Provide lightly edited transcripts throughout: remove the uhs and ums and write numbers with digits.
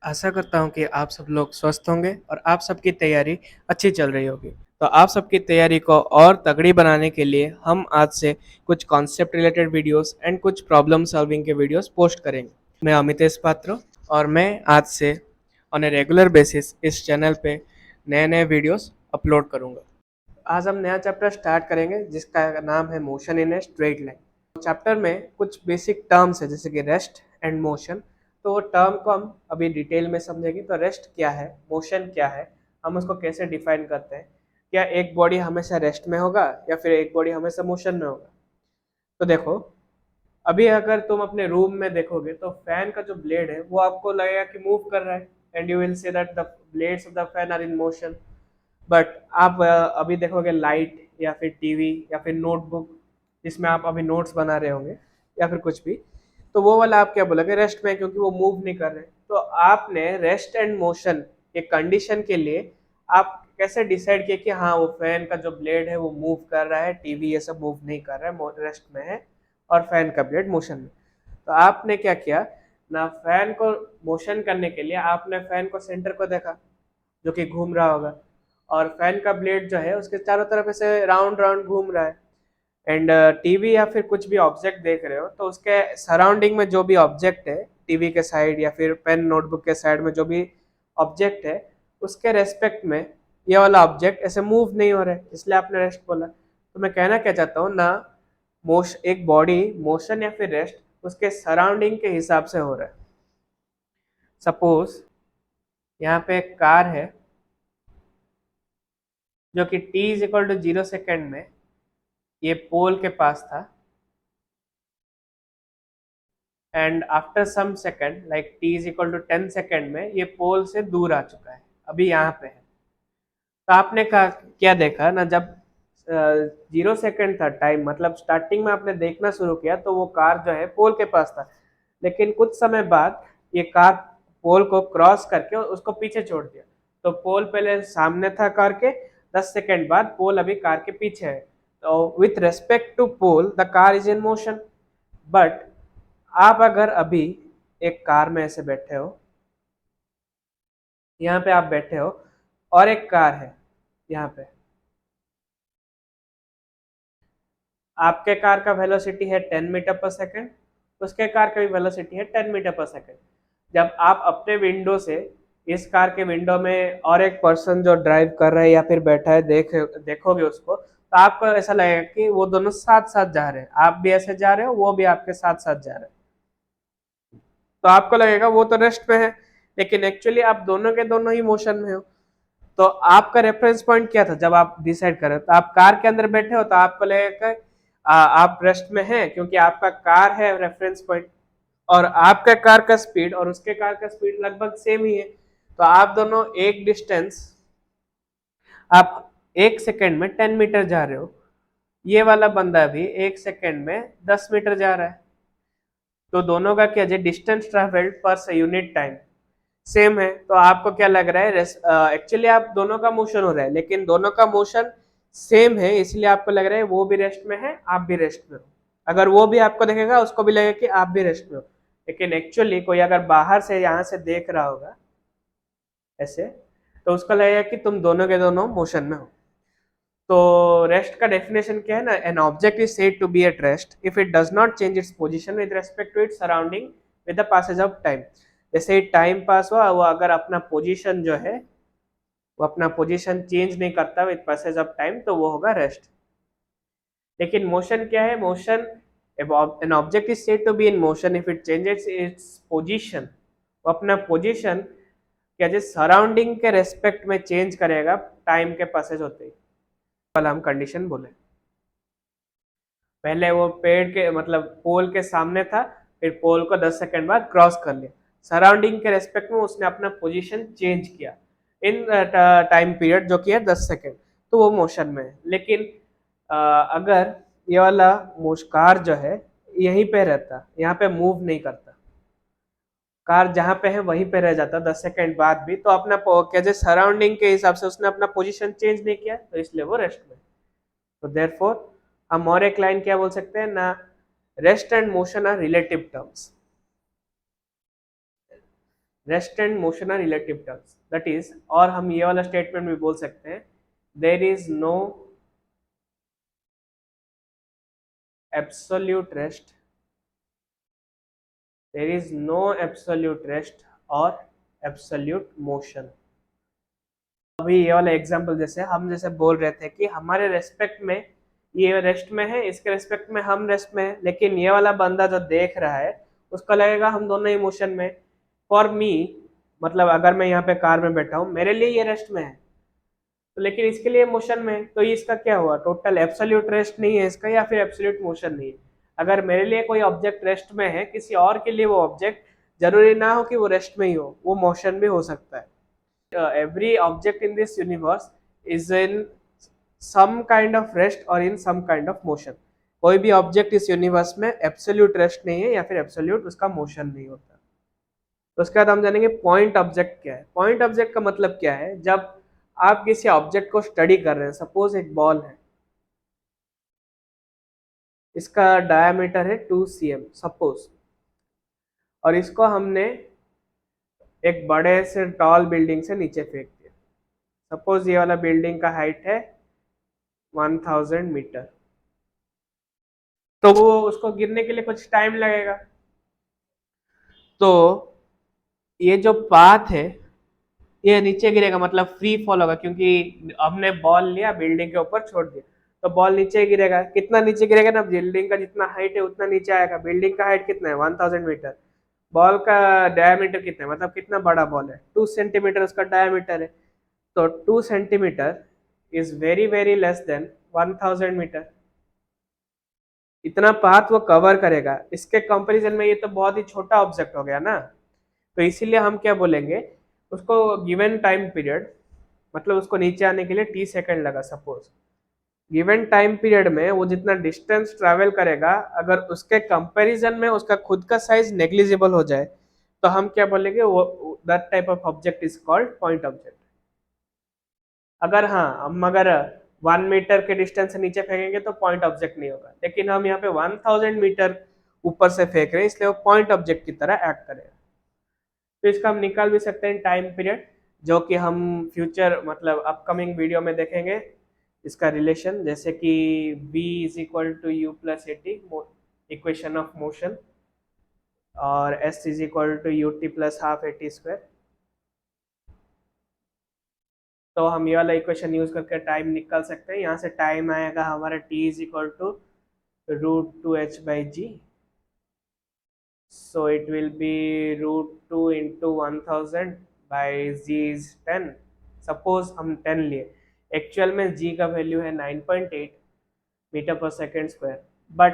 आशा करता हूँ कि आप सब लोग स्वस्थ होंगे और आप सबकी तैयारी अच्छी चल रही होगी। तो आप सबकी तैयारी को और तगड़ी बनाने के लिए हम आज से कुछ कॉन्सेप्ट रिलेटेड वीडियोस एंड कुछ प्रॉब्लम सॉल्विंग के वीडियोस पोस्ट करेंगे। मैं अमितेश पात्र और मैं आज से ऑन ए रेगुलर बेसिस इस चैनल पे नए-नए वीडियोस अपलोड करूँगा। आज हम नया चैप्टर स्टार्ट करेंगे जिसका नाम है motion in a straight line. Chapter में कुछ बेसिक टर्म्स है जैसे कि रेस्ट एंड मोशन। तो वो टर्म को हम अभी डिटेल में समझेंगे। तो रेस्ट क्या है, मोशन क्या है, हम उसको कैसे डिफाइन करते हैं, क्या एक बॉडी हमेशा रेस्ट में होगा या फिर एक बॉडी हमेशा मोशन में होगा। तो देखो, अभी अगर तुम अपने रूम में देखोगे तो फैन का जो ब्लेड है वो आपको लगेगा कि मूव कर रहा है and you will say that the blades of the fan are in motion. But आप अभी देखोगे लाइट या फिर टीवी या फिर नोटबुक जिसमें आप अभी नोट्स बना रहे होंगे या फिर कुछ भी, तो वो वाला आप क्या बोलोगे, रेस्ट में, क्योंकि वो मूव नहीं कर रहे। तो आपने रेस्ट एंड मोशन के कंडीशन के लिए आप कैसे डिसाइड किया कि हाँ वो फैन का जो ब्लेड है वो मूव कर रहा है, टीवी ये सब मूव नहीं कर रहा है, रेस्ट में है, और फैन का ब्लेड मोशन में। तो आपने क्या किया ना, फैन को मोशन करने के लिए आपने फैन को सेंटर को देखा जो कि घूम रहा होगा, और फैन का ब्लेड जो है उसके चारों तरफ ऐसे राउंड राउंड घूम रहा है। एंड टीवी या फिर कुछ भी ऑब्जेक्ट देख रहे हो तो उसके सराउंडिंग में जो भी ऑब्जेक्ट है, टीवी के साइड या फिर पेन नोटबुक के साइड में जो भी ऑब्जेक्ट है, उसके रेस्पेक्ट में ये वाला ऑब्जेक्ट ऐसे मूव नहीं हो रहा है, इसलिए आपने रेस्ट बोला। तो मैं कहना क्या चाहता हूँ ना, एक बॉडी मोशन या फिर रेस्ट उसके सराउंडिंग के हिसाब से हो रहा है। सपोज यहाँ पे एक कार है जो कि t is equal to 0 second में ये पोल के पास था, and after some second like t is equal to 10 second में ये पोल से दूर आ चुका है, अभी यहाँ पे है। तो आपने कहा क्या देखा ना, जब 0 सेकेंड था टाइम, मतलब स्टार्टिंग में आपने देखना शुरू किया तो वो कार जो है पोल के पास था, लेकिन कुछ समय बाद ये कार पोल को क्रॉस करके उसको पीछे छोड़ दिया। तो पोल पहले सामने था कार के, 10 सेकेंड बाद पोल अभी कार के पीछे है। तो with respect to pole the car is in motion. But आप अगर अभी एक कार में ऐसे बैठे हो, यहाँ पे आप बैठे हो और एक कार है यहाँ पे, आपके कार का वेलोसिटी है 10 मीटर पर सेकेंड, उसके कार का भी वेलोसिटी है 10 मीटर पर सेकेंड। जब आप अपने विंडो से इस कार के विंडो में और एक पर्सन जो ड्राइव कर रहा है या फिर बैठा है देखोगे उसको, तो आपको ऐसा लगेगा कि वो दोनों साथ साथ जा रहे हैं, आप भी ऐसे जा रहे हो, वो भी आपके साथ साथ जा रहे हैं। तो आपको लगेगा वो तो रेस्ट में है, लेकिन एक्चुअली आप दोनों के दोनों ही मोशन में हो। तो आपका रेफरेंस पॉइंट क्या था जब आप डिसाइड करें, तो आप कार के अंदर बैठे हो तो आपको लगेगा आप रेस्ट में हैं, क्योंकि आपका कार है रेफरेंस पॉइंट, और आपका कार का स्पीड और उसके कार का स्पीड लगभग सेम ही है। तो आप दोनों एक डिस्टेंस, आप 1 सेकेंड में 10 मीटर जा रहे हो, ये वाला बंदा भी 1 सेकेंड में 10 मीटर जा रहा है। तो दोनों का क्या है, distance travelled per unit time same है। तो आपको क्या लग रहा है, एक्चुअली आप दोनों का मोशन हो रहा है, लेकिन दोनों का मोशन सेम है, इसलिए आपको लग रहा है वो भी रेस्ट में है, आप भी रेस्ट में हो। अगर वो भी आपको देखेगा उसको भी लगेगा कि आप भी रेस्ट में हो, लेकिन एक्चुअली कोई अगर बाहर से यहाँ से देख रहा होगा ऐसे, तो उसको लगेगा कि तुम दोनों के दोनों मोशन में हो। तो रेस्ट का डेफिनेशन क्या है ना, an object is said to be at rest if it does not change its position with respect to its surrounding with the passage of time. जैसे टाइम पास हुआ, वो अगर अपना पोजीशन जो है वो अपना पोजीशन चेंज नहीं करता विद पैसेज ऑफ टाइम, तो वो होगा रेस्ट। लेकिन मोशन क्या है, motion, an object is said to be in motion if it changes its position, वो अपना पोजीशन क्या है सराउंडिंग के रेस्पेक्ट में चेंज करेगा टाइम के पैसेज होते ही। वाला हम कंडीशन बोले, पहले वो पेड़ के मतलब पोल के सामने था, फिर पोल को 10 सेकेंड बाद क्रॉस कर लिया, सराउंडिंग के रेस्पेक्ट में उसने अपना पोजीशन चेंज किया इन टाइम पीरियड जो कि है 10 सेकेंड, तो वो मोशन में है। लेकिन अगर ये वाला कार जो है यहीं पे रहता, यहाँ पे मूव नहीं करता, कार जहाँ पे है वहीं पे रह जाता 10 सेकेंड बाद भी, तो अपना क्या सराउंडिंग के हिसाब से उसने अपना पोजीशन चेंज नहीं किया, तो इसलिए वो रेस्ट में। तो देयरफॉर हम और एक लाइन क्या बोल सकते हैं ना, rest and motion are relative terms. Rest and motion are relative terms, that is, और हम ये वाला स्टेटमेंट भी बोल सकते हैं, there is no absolute rest, there is no absolute rest और एब्सोल्यूट मोशन। अभी ये वाला एग्जांपल जैसे हम जैसे बोल रहे थे कि हमारे रेस्पेक्ट में ये रेस्ट में है, इसके रेस्पेक्ट में हम रेस्ट में है, लेकिन ये वाला बंदा जो देख रहा है उसका लगेगा हम दोनों इमोशन में। फॉर मी, मतलब अगर मैं यहाँ पे कार में बैठा हूँ, मेरे लिए ये रेस्ट में है, तो लेकिन इसके लिए मोशन में है, तो ये इसका क्या हुआ, टोटल एब्सोल्यूट रेस्ट नहीं है इसका, या फिर एब्सोल्यूट मोशन नहीं है। अगर मेरे लिए कोई ऑब्जेक्ट रेस्ट में है, किसी और के लिए वो ऑब्जेक्ट जरूरी ना हो कि वो रेस्ट में ही हो, वो मोशन भी हो सकता है। Every object in this universe is in some kind of rest or in some kind of motion. कोई भी ऑब्जेक्ट इस यूनिवर्स में एब्सोल्यूट रेस्ट नहीं है या फिर एब्सोल्यूट उसका मोशन नहीं होता। तो उसके बाद हम जानेंगे पॉइंट ऑब्जेक्ट क्या है। पॉइंट ऑब्जेक्ट का मतलब क्या है, जब आप किसी ऑब्जेक्ट को स्टडी कर रहे हैं, सपोज एक बॉल है, इसका डायामीटर है 2 cm सपोज, और इसको हमने एक बड़े से टॉल बिल्डिंग से नीचे फेंक दिया। सपोज ये वाला बिल्डिंग का हाइट है 1000 मीटर, तो वो उसको गिरने के लिए कुछ टाइम लगेगा। तो ये जो पाथ है ये नीचे गिरेगा, मतलब फ्री फॉल होगा, क्योंकि हमने बॉल लिया बिल्डिंग के ऊपर छोड़ दिया, तो बॉल नीचे गिरेगा। कितना नीचे गिरेगा ना, बिल्डिंग का जितना हाइट है उतना नीचे आएगा। बिल्डिंग का हाइट कितना है 1000 मीटर, बॉल का डायमीटर कितना है, मतलब कितना बड़ा बॉल है 2 सेंटीमीटर उसका डायमीटर है, तो 2 centimetre is very very less than 1000 metre. इतना पाथ वो कवर करेगा, इसके कंपैरिजन में ये तो बहुत ही छोटा ऑब्जेक्ट हो गया ना। तो इसीलिए हम क्या बोलेंगे, उसको गिवन टाइम पीरियड, मतलब उसको नीचे आने के लिए टी सेकंड लगा, सपोज गिवन टाइम पीरियड में वो जितना डिस्टेंस ट्रैवल करेगा, अगर उसके कंपैरिजन में उसका खुद का साइज नेग्लिजिबल हो जाए, तो हम क्या बोलेंगे, वो that type of object is called point object. अगर हाँ, हम अगर 1 मीटर के डिस्टेंस से नीचे फेंकेंगे तो पॉइंट ऑब्जेक्ट नहीं होगा, लेकिन हम यहाँ पे 1000 मीटर ऊपर से फेंक रहे हैं, इसलिए वो पॉइंट ऑब्जेक्ट की तरह एक्ट करेगा। तो इसका हम निकाल भी सकते हैं टाइम पीरियड, जो कि हम फ्यूचर मतलब अपकमिंग वीडियो में देखेंगे इसका रिलेशन, जैसे कि v is equal to u plus a t, equation of motion, और s is equal to u t plus half a t square. तो हम ये वाला इक्वेशन यूज करके टाइम निकाल सकते हैं। यहाँ से टाइम आएगा हमारा t is equal to √2h/g, so it will be √2 into 1000 by g is 10। Suppose हम 10 लिए, एक्चुअल में g का वैल्यू है 9.8 metre per second square, but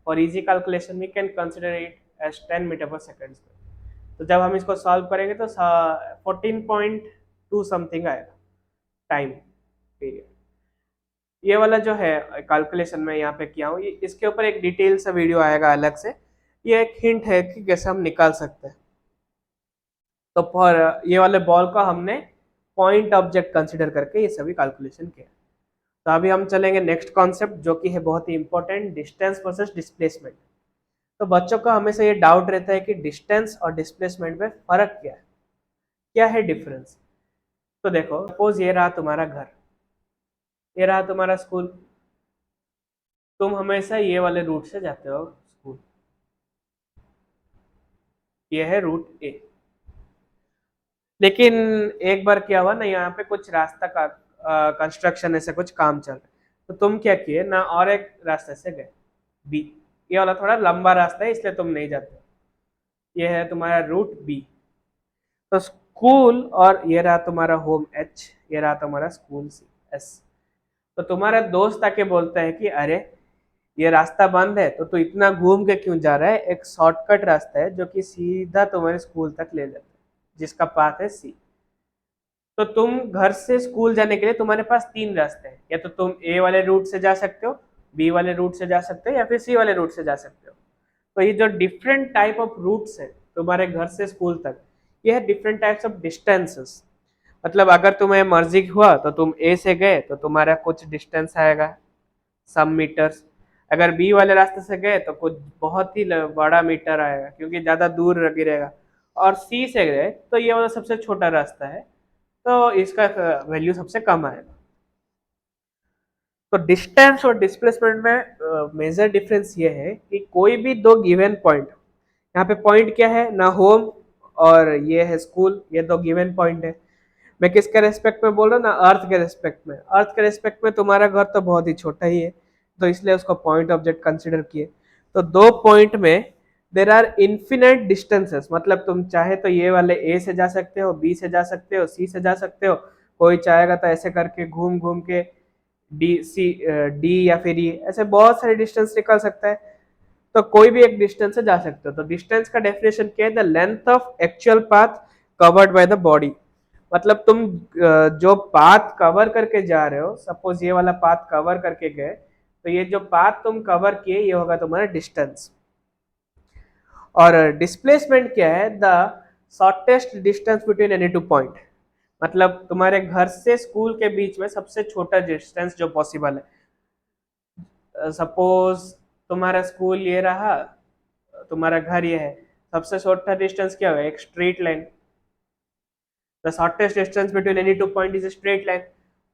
for easy calculation we can consider it as 10 metre per second square. तो जब हम इसको solve करेंगे तो 14.2 समथिंग आएगा टाइम पीरियड। ये वाला जो है कैलकुलेशन में यहाँ पे किया हूँ, इसके ऊपर एक डिटेल सा वीडियो आएगा अलग से। ये एक हिंट है कि कैसे हम निकाल सकते हैं। तो फॉर ये वाले बॉल का हमने पॉइंट ऑब्जेक्ट कंसिडर करके ये सभी कैलकुलेशन किया। तो अभी हम चलेंगे नेक्स्ट कॉन्सेप्ट, जो कि है बहुत ही इंपॉर्टेंट, डिस्टेंस वर्सेस डिस्प्लेसमेंट। तो बच्चों का हमेशा ये डाउट रहता है कि डिस्टेंस और डिस्प्लेसमेंट में फर्क क्या है डिफरेंस। तो देखो, सपोज ये रहा तुम्हारा घर, ये रहा तुम्हारा स्कूल, तुम हमेशा ये वाले रूट से जाते हो स्कूल, ये है रूट ए। लेकिन एक बार क्या हुआ ना, यहाँ पे कुछ रास्ता का कंस्ट्रक्शन ऐसे कुछ काम चल रहा है, तो तुम क्या किए ना, और एक रास्ते से गए बी, ये वाला थोड़ा लंबा रास्ता है इसलिए तुम नहीं जाते, ये है तुम्हारा रूट बी। तो स्कूल, और ये रहा तुम्हारा होम एच, ये रहा तुम्हारा स्कूल सी एस। तो तुम्हारा दोस्त आके बोलता है कि अरे ये रास्ता बंद है, तो तू इतना घूम के क्यों जा रहा है, एक शॉर्टकट रास्ता है जो कि सीधा तुम्हारे स्कूल तक ले जाता है, जिसका पाथ है सी। तो तुम घर से स्कूल जाने के लिए तुम्हारे पास 3 रास्ते हैं, या तो तुम ए वाले रूट से जा सकते हो, बी वाले रूट से जा सकते हो, या फिर सी वाले रूट से जा सकते हो। तो ये जो डिफरेंट टाइप ऑफ रूट्स है तुम्हारे घर से स्कूल तक, ये है डिफरेंट टाइप्स ऑफ डिस्टेंसेस। मतलब अगर तुम्हें मर्जी हुआ तो तुम ए से गए तो तुम्हारा कुछ डिस्टेंस आएगा, सम मीटर्स। अगर बी वाले रास्ते से गए तो कुछ बहुत ही बड़ा मीटर आएगा, क्योंकि ज़्यादा दूर गिरेगा। और सी से गए तो ये वाला सबसे छोटा रास्ता है, तो इसका वैल्यू सबसे कम आएगा। तो डिस्टेंस और डिस्प्लेसमेंट में मेजर डिफरेंस ये है कि कोई भी दो गिवन पॉइंट, यहाँ पे पॉइंट क्या है ना, होम और ये है स्कूल, ये दो गिवन पॉइंट है। मैं किसके रेस्पेक्ट में बोल रहा हूँ ना, अर्थ के रेस्पेक्ट में। अर्थ के रेस्पेक्ट में तुम्हारा घर तो बहुत ही छोटा ही है, तो इसलिए उसको पॉइंट ऑब्जेक्ट कंसिडर किए। तो दो पॉइंट में देर आर इन्फिनाइट डिस्टेंसेस, मतलब तुम चाहे तो ये वाले ए से जा सकते हो, बी से जा सकते हो, सी से जा सकते हो, कोई चाहेगा तो ऐसे करके घूम घूम के डी या फिर ई, ऐसे बहुत सारे डिस्टेंस निकल सकता है। तो कोई भी एक डिस्टेंस से जा सकते हो। तो डिस्टेंस का डेफिनेशन क्या है, the length of actual path covered by the body. मतलब तुम जो पाथ कवर करके जा रहे हो, सपोज ये वाला पाथ कवर करके गए, तो ये जो पाथ तुम कवर किए ये होगा तुम्हारा डिस्टेंस। और डिस्प्लेसमेंट क्या है, the shortest distance between any two point. मतलब तुम्हारे घर से स्कूल के बीच में सबसे छोटा डिस्टेंस जो पॉसिबल है। सपोज तुम्हारा स्कूल ये रहा, तुम्हारा घर ये है, सबसे छोटा डिस्टेंस क्या होगा, एक straight line. The shortest distance between any two point is straight line.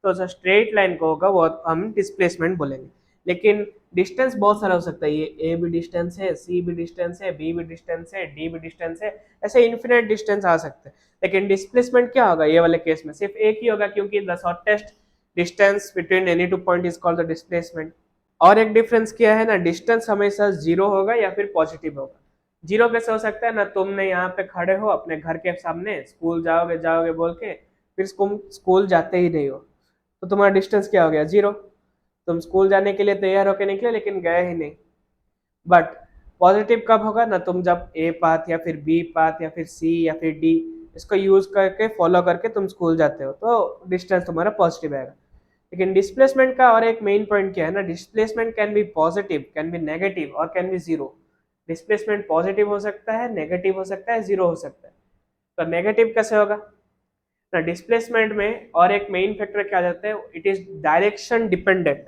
तो जो स्ट्रेट लाइन को होगा वो हम डिस्प्लेसमेंट बोलेंगे। लेकिन डिस्टेंस बहुत सारा हो सकता है, ये ए भी डिस्टेंस है, सी भी डिस्टेंस है, बी भी डिस्टेंस है, डी भी डिस्टेंस है, ऐसे इन्फिनिट डिस्टेंस आ सकते हैं। लेकिन डिस्प्लेसमेंट क्या होगा ये वाले केस में, सिर्फ एक ही होगा, क्योंकि the shortest distance between any two point is called the displacement. और एक डिफरेंस क्या है ना, डिस्टेंस हमेशा जीरो होगा या फिर पॉजिटिव होगा। जीरो कैसे हो सकता है ना, तुमने यहाँ पे खड़े हो अपने घर के सामने, स्कूल जाओगे जाओगे बोल के, फिर तुम स्कूल जाते ही नहीं हो, तो तुम्हारा डिस्टेंस क्या हो गया, जीरो। तुम स्कूल जाने के लिए तैयार होके निकले लेकिन गए ही नहीं। बट पॉजिटिव कब होगा ना, तुम जब ए पाथ या फिर बी पाथ या फिर सी या फिर डी इसको यूज करके फॉलो करके तुम स्कूल जाते हो, तो डिस्टेंस तुम्हारा पॉजिटिव आएगा। लेकिन डिस्प्लेसमेंट का और एक मेन पॉइंट क्या है ना, displacement can be positive, can be negative और can be zero. Displacement positive हो सकता है, नेगेटिव हो सकता है, जीरो हो सकता है। तो नेगेटिव कैसे होगा ना, डिस्प्लेसमेंट में और एक मेन फैक्टर क्या आ जाता है, इट इज डायरेक्शन डिपेंडेंट।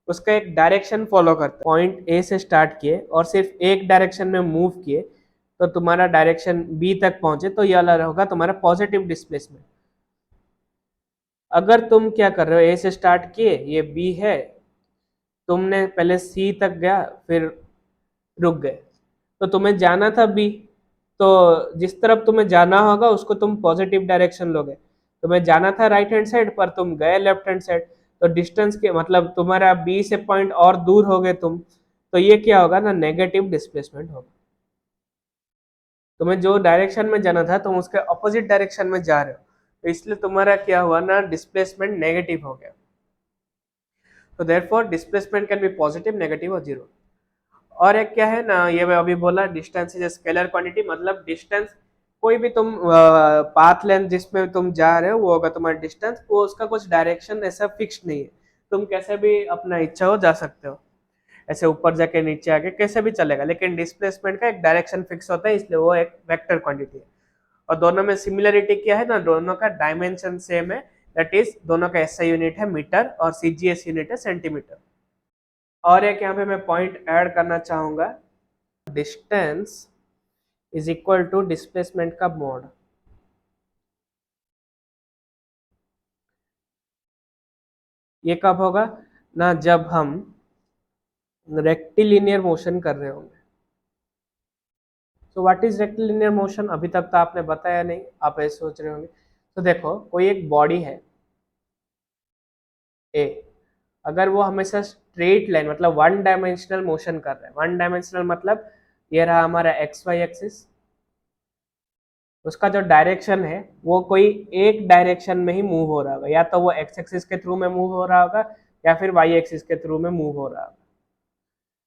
उसका एक डायरेक्शन फॉलो करता है। पॉइंट ए से स्टार्ट किए और सिर्फ एक डायरेक्शन में मूव किए तो तुम्हारा डायरेक्शन बी तक पहुंचे, तो ये वाला होगा तुम्हारा पॉजिटिव डिस्प्लेसमेंट। अगर तुम क्या कर रहे हो, ए से स्टार्ट किए, ये बी है, तुमने पहले सी तक गया फिर रुक गए, तो तुम्हें जाना था बी, तो जिस तरफ तुम्हें जाना होगा उसको तुम पॉजिटिव डायरेक्शन लोगे। तुम्हें जाना था राइट हैंड साइड पर तुम गए लेफ्ट हैंड साइड, तो डिस्टेंस के मतलब तुम्हारा बी से पॉइंट और दूर हो गए तुम, तो ये क्या होगा ना, नेगेटिव डिस्प्लेसमेंट होगा। तुम्हें जो डायरेक्शन में जाना था तुम उसके ऑपोजिट डायरेक्शन में जा रहे हो, तो इसलिए तुम्हारा क्या हुआ ना, डिस्प्लेसमेंट नेगेटिव हो गया। तो therefore displacement can be positive, negative और जीरो। और एक क्या है ना, ये मैं अभी बोला, डिस्टेंस इज स्केलर क्वांटिटी। मतलब डिस्टेंस कोई भी तुम पाथ लेंथ जिसमें तुम जा रहे हो वो होगा तुम्हारा डिस्टेंस, वो उसका कुछ डायरेक्शन ऐसा फिक्स नहीं है, तुम कैसे भी अपना इच्छा हो जा सकते हो, ऐसे ऊपर जाके नीचे आके कैसे भी चलेगा। लेकिन डिस्प्लेसमेंट का एक डायरेक्शन फिक्स होता है, इसलिए वो एक वेक्टर क्वांटिटी है। और दोनों में सिमिलरिटी क्या है ना, दोनों का डायमेंशन सेम है, दैट इज दोनों का एसआई यूनिट है मीटर और सीजीएस यूनिट है सेंटीमीटर। और एक यहाँ पे मैं पॉइंट ऐड करना चाहूंगा, distance is equal to displacement का मोड। ये कब होगा ना, जब हम रेक्टिलिनियर मोशन कर रहे होंगे। तो व्हाट इज रेक्टिलिनियर मोशन, अभी तक तो आपने बताया नहीं, आप ऐसे सोच रहे होंगे। तो देखो कोई एक बॉडी है ए, अगर वो हमेशा स्ट्रेट लाइन मतलब वन डायमेंशनल मोशन कर रहा है, वन डायमेंशनल मतलब ये रहा हमारा एक्स वाई एक्सिस, उसका जो डायरेक्शन है वो कोई एक डायरेक्शन में ही मूव हो रहा होगा, या तो वो एक्स एक्सिस के थ्रू में मूव हो रहा होगा या फिर वाई एक्सिस के थ्रू में मूव हो रहा होगा।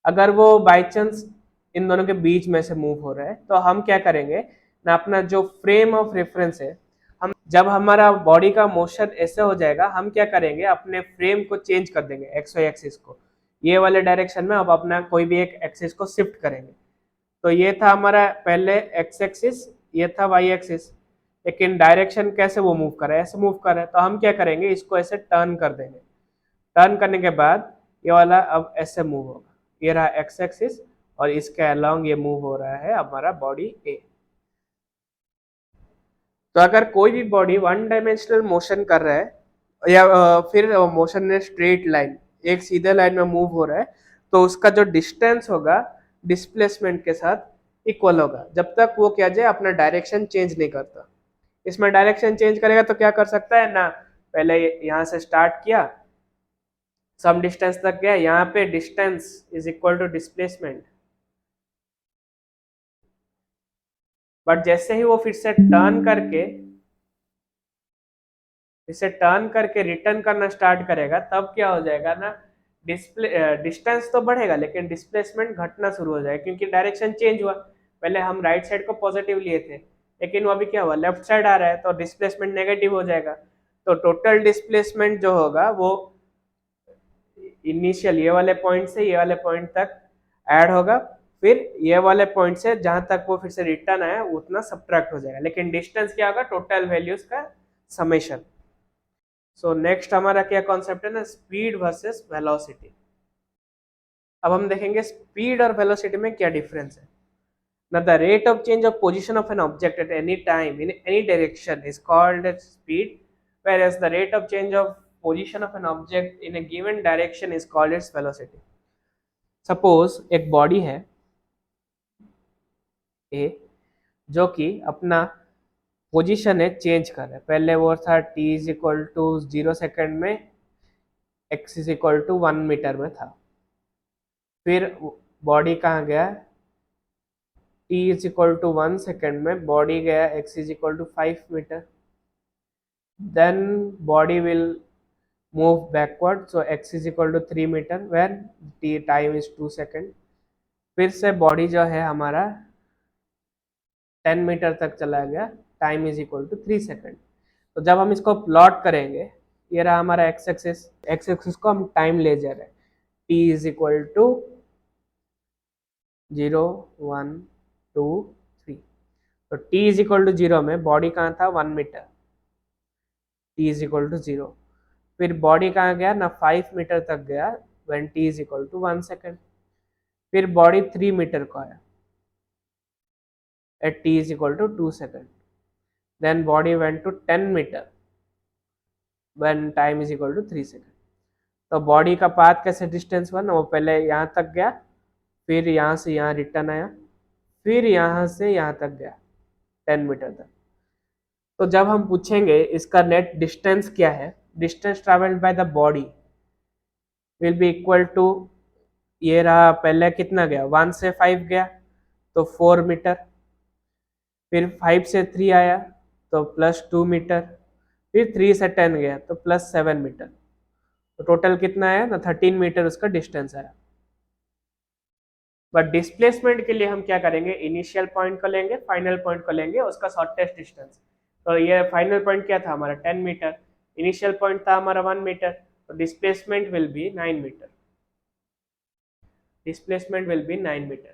अगर वो बाई चांस इन दोनों के बीच में से मूव हो रहा है, तो हम क्या करेंगे ना, अपना जो फ्रेम ऑफ रेफरेंस है, हम जब हमारा बॉडी का मोशन ऐसे हो जाएगा, हम क्या करेंगे अपने फ्रेम को चेंज कर देंगे, एक्स वाई एक्सिस को ये वाले डायरेक्शन में, अब अपना कोई भी एक एक्सिस को शिफ्ट करेंगे। तो ये था हमारा पहले एक्स एक्सिस, ये था वाई एक्सिस, लेकिन डायरेक्शन कैसे वो मूव कर रहा है, ऐसे मूव कर रहा है, तो हम क्या करेंगे इसको ऐसे टर्न कर देंगे। टर्न करने के बाद ये वाला अब ऐसे मूव होगा, ये रहा एक्स एक्सिस और इसके अलोंग ये मूव हो रहा है हमारा बॉडी ए। तो अगर कोई भी बॉडी वन डायमेंशनल मोशन कर रहा है या फिर मोशन में स्ट्रेट लाइन एक सीधे लाइन में मूव हो रहा है, तो उसका जो डिस्टेंस होगा डिस्प्लेसमेंट के साथ इक्वल होगा, जब तक वो क्या जाए अपना डायरेक्शन चेंज नहीं करता। इसमें डायरेक्शन चेंज करेगा तो क्या कर सकता है ना, पहले यहाँ से स्टार्ट किया, सम डिस्टेंस तक गया, यहाँ पे distance is equal to displacement, but जैसे ही वो फिर से टर्न करके रिटर्न करना स्टार्ट करेगा, तब क्या हो जाएगा ना, डिस्टेंस तो बढ़ेगा लेकिन डिस्प्लेसमेंट घटना शुरू हो जाएगा, क्योंकि डायरेक्शन चेंज हुआ। पहले हम राइट साइड को पॉजिटिव लिए थे, लेकिन वो अभी क्या हुआ, लेफ्ट साइड आ रहा है, तो डिस्प्लेसमेंट नेगेटिव हो जाएगा। तो टोटल डिस्प्लेसमेंट जो होगा वो इनिशियल ये वाले पॉइंट से ये वाले पॉइंट तक ऐड होगा, फिर ये वाले पॉइंट से जहां तक वो फिर से रिटर्न आया उतना सब्ट्रैक्ट हो जाएगा, लेकिन डिस्टेंस क्या होगा, टोटल वैल्यूज का समेशन। सो नेक्स्ट हमारा क्या कॉन्सेप्ट है ना, स्पीड वर्सेस वेलोसिटी। अब हम देखेंगे स्पीड और वेलोसिटी में क्या डिफरेंस है ना। The rate of change of position of an object at any time in any direction is called as speed, whereas the rate of change of position of an object in a given direction is called its velocity. Suppose एक body है ए जो कि अपना position है change कर रहा है, पहले वो था t is equal to 0 second में, x is equal to 1 metre में था, फिर बॉडी कहाँ गया, t is equal to 1 second में बॉडी गया x is equal to 5 metre, then body will move backward, so x is equal to 3 metre when t time is 2 second, फिर से body जो है हमारा 10 मीटर तक चला गया, time is equal to 3 second. तो जब हम इसको प्लॉट करेंगे, ये रहा हमारा एक्स एक्सिस को हम टाइम ले जा रहे हैं, t इज इक्वल टू 0 1 2 3, तो t इज इक्वल टू 0 में बॉडी कहाँ था 1 metre, t is equal to 0, फिर बॉडी कहाँ गया ना 5 मीटर तक गया when t is equal to 1 second, फिर बॉडी 3 मीटर को आया at t is equal to 2 seconds, then body went to 10 meter when time is equal to 3 seconds। तो बॉडी का पाथ कैसे डिस्टेंस हुआ ना, वो पहले यहाँ तक गया, फिर यहाँ से यहाँ रिटर्न आया, फिर यहाँ से यहाँ तक गया 10 मीटर तक। तो जब हम पूछेंगे इसका नेट डिस्टेंस क्या है, distance travelled by the body will be equal to, ये रहा पहले कितना गया 1 से 5 गया तो 4 मीटर, फिर 5 से 3 आया तो +2 मीटर, फिर 3 से 10 गया तो +7 मीटर, तो टोटल कितना आया ना 13 मीटर उसका डिस्टेंस आया। बट डिस्प्लेसमेंट के लिए हम क्या करेंगे, इनिशियल पॉइंट को लेंगे, फाइनल पॉइंट को लेंगे, उसका शॉर्टेस्ट डिस्टेंस। तो ये फाइनल पॉइंट क्या था हमारा 10 मीटर, इनिशियल पॉइंट था हमारा 1 मीटर, तो displacement will be 9 metre, displacement will be 9 metre.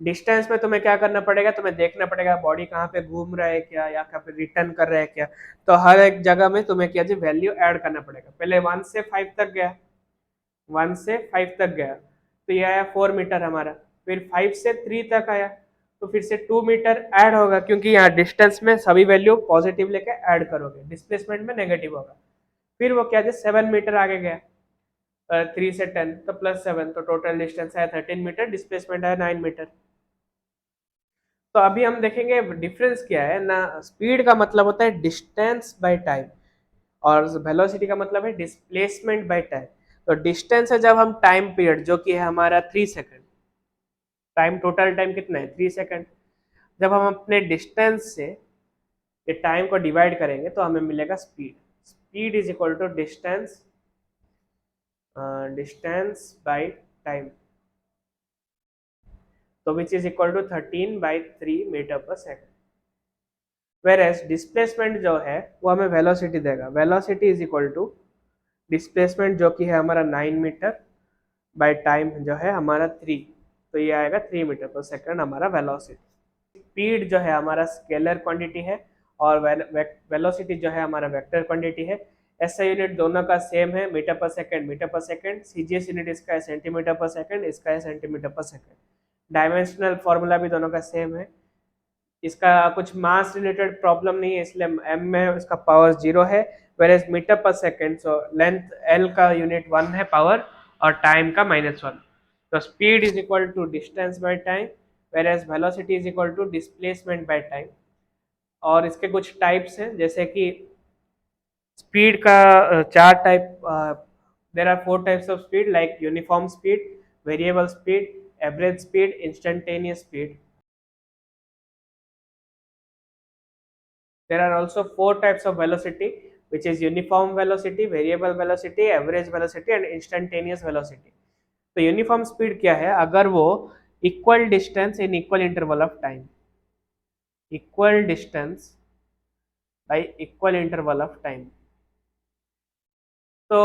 Distance में तुम्हें क्या करना पड़ेगा, तुम्हें देखना पड़ेगा बॉडी कहाँ पे घूम रहा है क्या, या कहाँ पे रिटर्न कर रहा है क्या, तो हर एक जगह में तुम्हें क्या जी वैल्यू ऐड करना पड़ेगा। पहले 1 से 5 तक गया, 1 से 5 तक गया तो ये आया 4 मीटर हमारा, फिर 5 से 3 तक आया तो फिर से 2 मीटर ऐड होगा, क्योंकि यहाँ डिस्टेंस में सभी वैल्यू पॉजिटिव लेके ऐड करोगे, डिस्प्लेसमेंट में नेगेटिव होगा। फिर वो क्या 7 मीटर आगे गया, 3 से 10 तो +7, तो टोटल डिस्टेंस है 13 मीटर, डिस्प्लेसमेंट है 9 मीटर। तो अभी हम देखेंगे डिफरेंस क्या है ना, स्पीड का मतलब होता है डिस्टेंस बाय टाइम और वेलोसिटी का मतलब है डिस्प्लेसमेंट बाय टाइम। तो डिस्टेंस है जब हम टाइम पीरियड जो कि है हमारा 3 सेकंड, टाइम टोटल टाइम कितना है 3 सेकंड, जब हम अपने डिस्टेंस से ये टाइम को डिवाइड करेंगे तो हमें मिलेगा speed, speed is equal to distance by time, तो which is equal to 13/3 metre per second. Whereas displacement जो है वो हमें वेलोसिटी देगा, velocity is equal to displacement जो कि है हमारा 9 मीटर बाय टाइम जो है हमारा 3, तो ये आएगा 3 मीटर पर सेकंड हमारा वेलोसिटी। स्पीड जो है हमारा स्केलर क्वांटिटी है और वेलोसिटी जो है हमारा वेक्टर क्वांटिटी है। एसआई यूनिट दोनों का सेम है, metre per second, CGS unit इसका है सेंटीमीटर पर सेकंड, इसका है सेंटीमीटर पर सेकंड। डायमेंशनल फॉर्मूला भी दोनों का सेम है, इसका कुछ मास रिलेटेड प्रॉब्लम नहीं है, इसलिए m में इसका पावर 0 है, average metre per second, so length l का यूनिट 1 है पावर, और टाइम का -1। तो speed is equal to distance by time, average velocity is equal to displacement by time. और इसके कुछ टाइप्स हैं, जैसे कि स्पीड का चार type, there are 4 types of speed, like uniform speed, variable speed, average speed, instantaneous speed. There are also 4 types of velocity, which is uniform velocity, variable velocity, average velocity and instantaneous velocity. तो uniform speed क्या है? अगर वो equal distance in equal interval of time, equal distance y equal interval of time. तो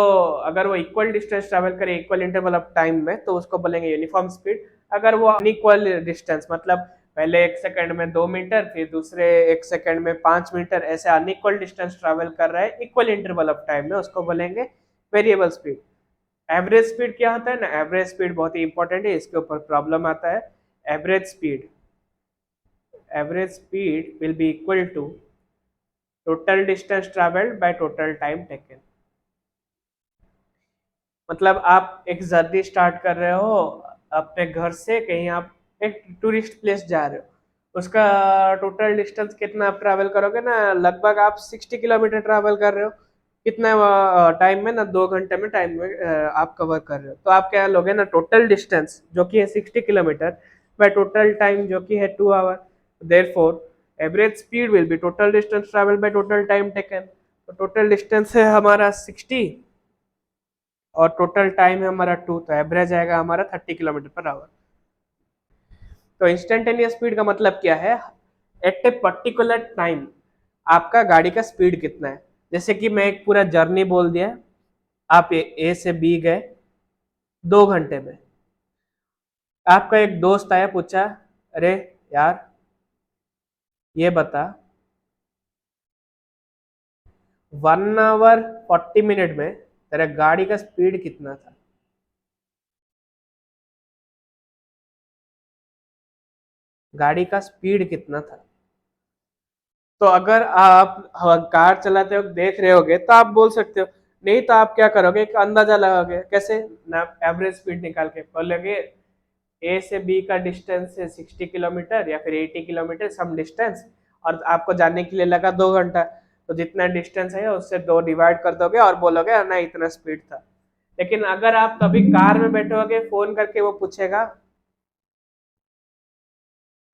अगर वो equal distance travel करे equal interval of time में, तो उसको बोलेंगे यूनिफॉर्म स्पीड। अगर वो अनइक्वल डिस्टेंस, मतलब पहले 1 सेकंड में 2 मीटर, फिर दूसरे 1 सेकंड में 5 मीटर, ऐसे अनइक्वल डिस्टेंस ट्रैवल कर रहा है इक्वल इंटरवल ऑफ टाइम में, उसको बोलेंगे वेरिएबल स्पीड। एवरेज स्पीड क्या होता है ना? एवरेज स्पीड बहुत ही इंपॉर्टेंट है, इसके ऊपर प्रॉब्लम आता है। Average speed will be equal to total distance travelled by total time taken. मतलब आप एक जर्नी स्टार्ट कर रहे हो अपने घर से, कहीं आप एक टूरिस्ट प्लेस जा रहे हो, उसका टोटल डिस्टेंस कितना आप ट्रैवल करोगे ना? लगभग आप 60 किलोमीटर ट्रैवल कर रहे हो। कितना टाइम में ना? 2 घंटे में टाइम में आप कवर कर रहे हो। तो आप क्या लोगे ना? टोटल डिस्टेंस जो कि है 60 किलोमीटर बाय टोटल टाइम जो कि है 2 hour. Therefore average speed will be total distance travel by total time taken. तो टोटल डिस्टेंस है हमारा 60 और टोटल टाइम है हमारा 2, तो एवरेज आएगा हमारा 30 किलोमीटर पर आवर। तो इंस्टेंटेनियस स्पीड का मतलब क्या है? एट ए पर्टिकुलर टाइम आपका गाड़ी का स्पीड कितना है। जैसे कि मैं एक पूरा जर्नी बोल दिया, आप ए से बी गए 2 घंटे में। आपका एक दोस्त आया, पूछा, अरे यार ये बता, 1 आवर 40 मिनट में तेरा गाड़ी का स्पीड कितना था? गाड़ी का स्पीड कितना था? तो अगर आप कार चलाते हो देख रहे होगे तो आप बोल सकते हो। नहीं तो आप क्या करोगे? एक अंदाजा लगाओगे। कैसे ना? एवरेज स्पीड निकाल के बोलोगे ए से बी का डिस्टेंस है 60 किलोमीटर या फिर 80 किलोमीटर, सम डिस्टेंस, और आपको जाने के लिए लगा 2 घंटा। तो जितना डिस्टेंस है उससे 2 डिवाइड कर दोगे और बोलोगे ना इतना स्पीड था। लेकिन अगर आप कभी कार में बैठोगे, फोन करके वो पूछेगा,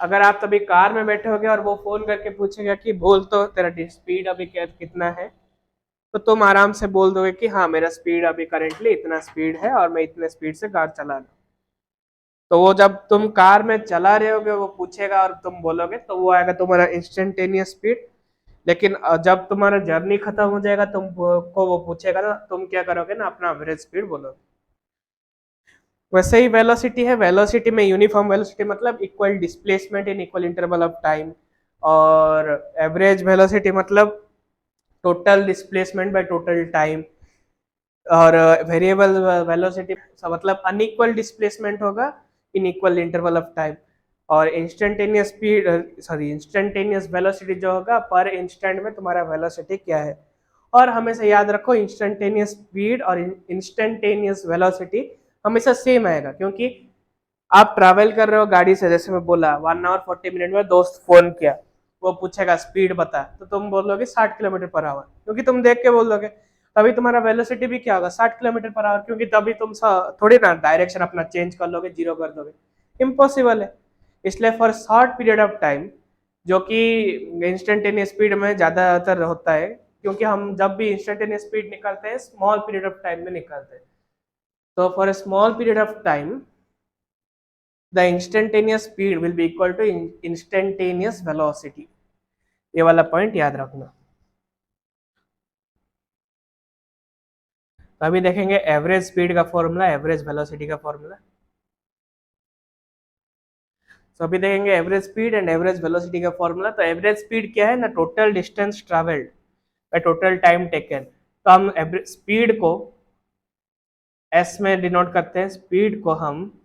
अगर आप तभी कार में बैठे होगे और वो फोन करके पूछेगा कि बोल तो तेरा स्पीड अभी कितना है, तो तुम आराम से बोल दोगे कि हाँ मेरा स्पीड अभी करेंटली इतना स्पीड है और मैं इतने स्पीड से कार चला रहा हूँ। तो वो जब तुम कार में चला रहे होगे वो पूछेगा और तुम बोलोगे, तो वो आएगा तुम्हारा इंस्टेंटेनियस स्पीड। लेकिन जब तुम्हारा जर्नी खत्म हो जाएगा, तुम को वो पूछेगा ना, तुम क्या करोगे ना? अपना एवरेज स्पीड बोलोगे। वैसे ही वेलोसिटी है। वेलोसिटी में यूनिफॉर्म वेलोसिटी मतलब equal displacement in equal interval of time, और एवरेज वेलोसिटी मतलब total displacement by total time, और वेरिएबल वेलोसिटी मतलब अनइक्वल डिस्प्लेसमेंट होगा in equal interval of time. और instantaneous speed, sorry, instantaneous velocity जो होगा पर इंस्टेंट में तुम्हारा वेलोसिटी क्या है। और हमेशा याद रखो इंस्टेंटेनियस स्पीड और इंस्टेंटेनियस वेलोसिटी हमेशा सेम आएगा, क्योंकि आप ट्रैवल कर रहे हो गाड़ी से। जैसे मैं बोला 1 आवर 40 मिनट में दोस्त फोन किया, वो पूछेगा स्पीड बता, तो तुम बोलोगे 60 किलोमीटर पर आवर, क्योंकि तुम देख के बोल दोगे। तभी तुम्हारा वेलोसिटी भी क्या होगा? 60 किलोमीटर पर आवर, क्योंकि तभी तुम थोड़ी ना डायरेक्शन अपना चेंज कर लोगे, जीरो कर दोगे, इम्पॉसिबल है। इसलिए for short period of time, जो कि इंस्टेंटेनियस स्पीड में ज्यादातर होता है, क्योंकि हम जब भी इंस्टेंटेनियस स्पीड निकालते हैं स्मॉल पीरियड ऑफ टाइम में निकालते हैं। तो for a small period of time the instantaneous speed will be equal to instantaneous velocity। ये वाला पॉइंट याद रखना। तो अभी देखेंगे एवरेज स्पीड का फॉर्मूला, एवरेज वेलोसिटी का फॉर्मूला। तो अभी देखेंगे average speed and average velocity का फॉर्मूला। तो एवरेज स्पीड क्या है ना? Total distance travelled by total time taken. तो हम स्पीड को एस में डिनोट करते हैं, स्पीड को हम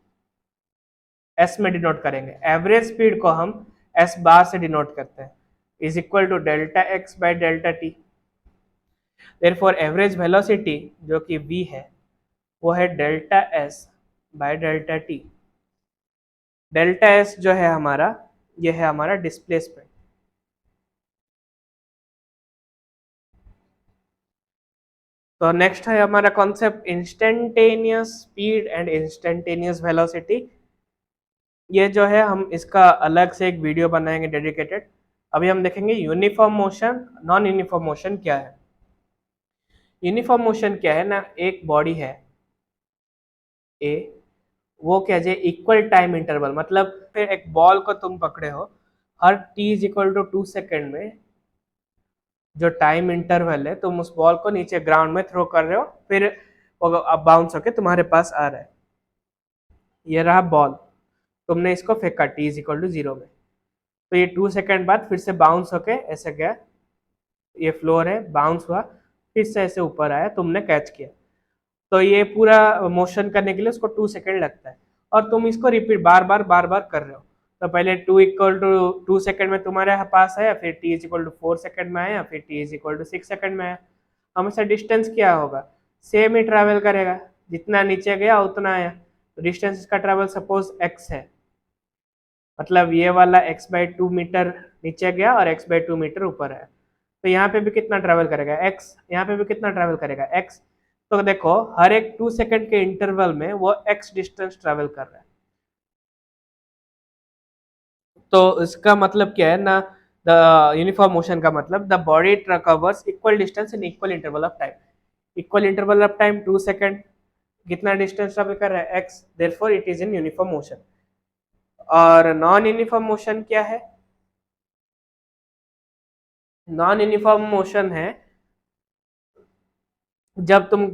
एस में डिनोट करेंगे, एवरेज स्पीड को हम एस बार से डिनोट करते हैं, is equal to delta x by delta t. Therefore average velocity जो कि v है वो है delta s by delta t. Delta s जो है हमारा, ये है हमारा डिस्प्लेसमेंट। तो नेक्स्ट है हमारा concept instantaneous speed and instantaneous velocity. ये जो है हम इसका अलग से एक वीडियो बनाएंगे डेडिकेटेड। अभी हम देखेंगे uniform motion, non uniform motion क्या है। यूनिफॉर्म मोशन क्या है ना, एक बॉडी है ए, वो क्या है इक्वल टाइम इंटरवल, मतलब फिर एक बॉल को तुम पकड़े हो, हर T is equal to 2 second में जो टाइम इंटरवल है तुम उस बॉल को नीचे ग्राउंड में थ्रो कर रहे हो, फिर वो अब बाउंस होके तुम्हारे पास आ रहा है। ये रहा बॉल, तुमने इसको फेंका टी इज इक्वल टू 0 में, तो ये 2 सेकेंड बाद फिर से बाउंस होके ऐसे गया, ये फ्लोर है, बाउंस हुआ, फिर से ऐसे ऊपर आया, तुमने कैच किया। तो ये पूरा मोशन करने के लिए उसको 2 सेकेंड लगता है, और तुम इसको रिपीट बार बार कर रहे हो। तो पहले 2 इक्वल टू 2 सेकेंड में तुम्हारे पास आया, फिर t is equal to 4 second में आया, फिर t is equal to 6 second में आया। हमेशा डिस्टेंस क्या होगा, सेम ही ट्रैवल करेगा, जितना नीचे गया उतना आया। तो डिस्टेंस इसका ट्रैवल सपोज x है, मतलब ये वाला x/2 मीटर नीचे गया और x/2 मीटर ऊपर है, तो यहाँ पे भी कितना ट्रैवल करेगा x, यहाँ पे भी कितना ट्रैवल करेगा x। तो देखो हर एक 2 सेकेंड के इंटरवल में वो x डिस्टेंस ट्रैवल कर रहा है। तो इसका मतलब क्या है ना, द यूनिफॉर्म मोशन का मतलब the body covers equal distance in equal interval of time. Equal interval of time 2 second, कितना डिस्टेंस ट्रैवल कर रहा है x, therefore it is in uniform motion. और नॉन यूनिफॉर्म मोशन क्या है, नॉन यूनिफॉर्म मोशन है जब तुम